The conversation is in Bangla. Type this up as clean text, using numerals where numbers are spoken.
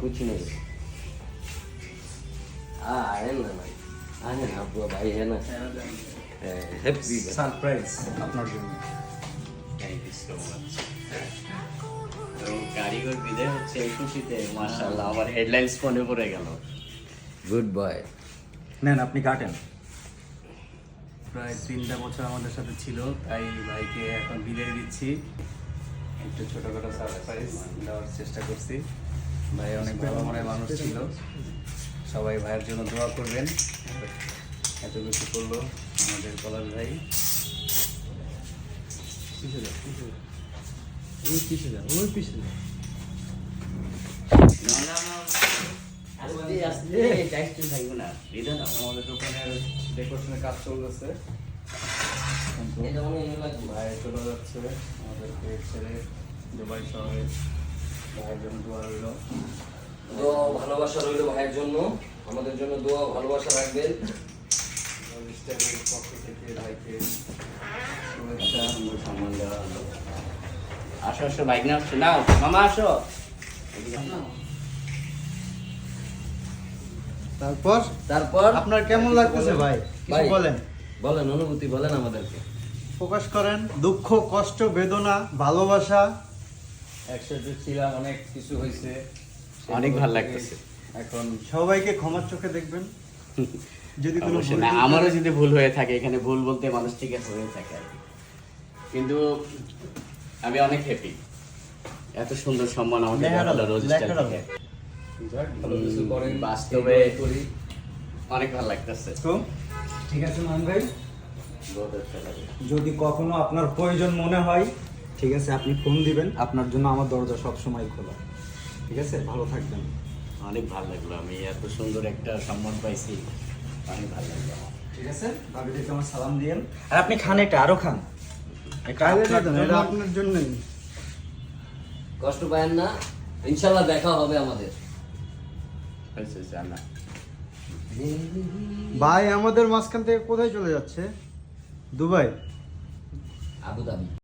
कुछ नहीं है ना भाई आने ना आपको भाई है ना हैप्पी সারপ্রাইজ আপনার জন্য। Thank you so much. তো কারিগর বিদায় হচ্ছে এই খুশিতে মাশাআল্লাহ আমার হেডলাইন্স ফোনে পড়ে গেল। गुड बॉय নেন আপনি কাটেন। প্রায় 3টা বছর আমাদের সাথে ছিল, তাই ভাইকে এখন বিদায় দিচ্ছি। একটু ছোটখাটো সারপ্রাইজ দেওয়ার চেষ্টা করছি। ভাই অনেক ভালো মনের মানুষ ছিল, সবাই ভাইয়ের জন্য দোয়া করবেন। এত কিছু করলো আমাদের পলাশ ভাই। আস্তে আস্তে যাইতে থাকবো না বিধান আমাদের দোকানের ডেকোরেশনের কাজ চলতেছে, কিন্তু ভাই চলে যাচ্ছে আমাদেরকে ছেড়ে দুবাই শহরে। ভাইয়ের জন্য দোয়া রইল। দোয়া ও ভালোবাসা রইল ভাইয়ের জন্য, আমাদের জন্য দোয়া ও ভালোবাসা রাখবেন। স্টাইলের পক্ষ থেকে ভাইকে আচ্ছা শুভেচ্ছা। সম্মান দেওয়া হলো। আসো আসো বাইক না আসছো নাও মামা আসো এদিকে আসো। তারপর তারপর আপনার কেমন লাগতেছে ভাই? কিছু ভাই, বলেন, বলেন অনুভূতি বলেন আমাদেরকে। প্রকাশ করেন। দুঃখ, কষ্ট, বেদনা, ভালোবাসা। একসাথে ছিলাম, অনেক কিছু হয়েছে, অনেক ভালো লাগতেছে। এখন সবাইকে ক্ষমার চোখে দেখবেন। যদি কোনো অবশ্যই ভুল না, ত্রুটি আমারও যদি ভুল হয়ে থাকে, এখানে ভুল বলতে মানুষ ঠিক আছে হয়ে থাকে আর কি। কিন্তু আমি অনেক হ্যাপি, এত সুন্দর সম্মান আমাকে দেওয়া হলো রোজ স্টাইল লেখার থেকে। যাক, ভালো কিছু করেন, বাস্তবে এই করি। অনেক ভালো লাগতেছে। তো ঠিক আছে মান ভাই, বহুত আচ্ছা লাগে। যদি কখনো আপনার প্রয়োজন মনে হয়, ঠিক আছে আপনি ফোন দিবেন। আপনার জন্য আমার দরজা সব সময় খোলা। ঠিক আছে, ভালো থাকবেন। অনেক ভালো লাগলো, আমি এত সুন্দর একটা সম্মান পাইছি, অনেক ভালো লাগলো আমার। ঠিক আছে, ভাবিকে আমার সালাম দিয়েন। আর আপনি খান, এটা আরো খান। এটা আপনার জন্যই। কষ্ট পায়েন না, ইনশাল্লাহ দেখা হবে আমাদের। হয়েছে জানা ভাই আমাদের মাঝখান থেকে কোথায় চলে যাচ্ছে? দুবাই। আবুধাবি।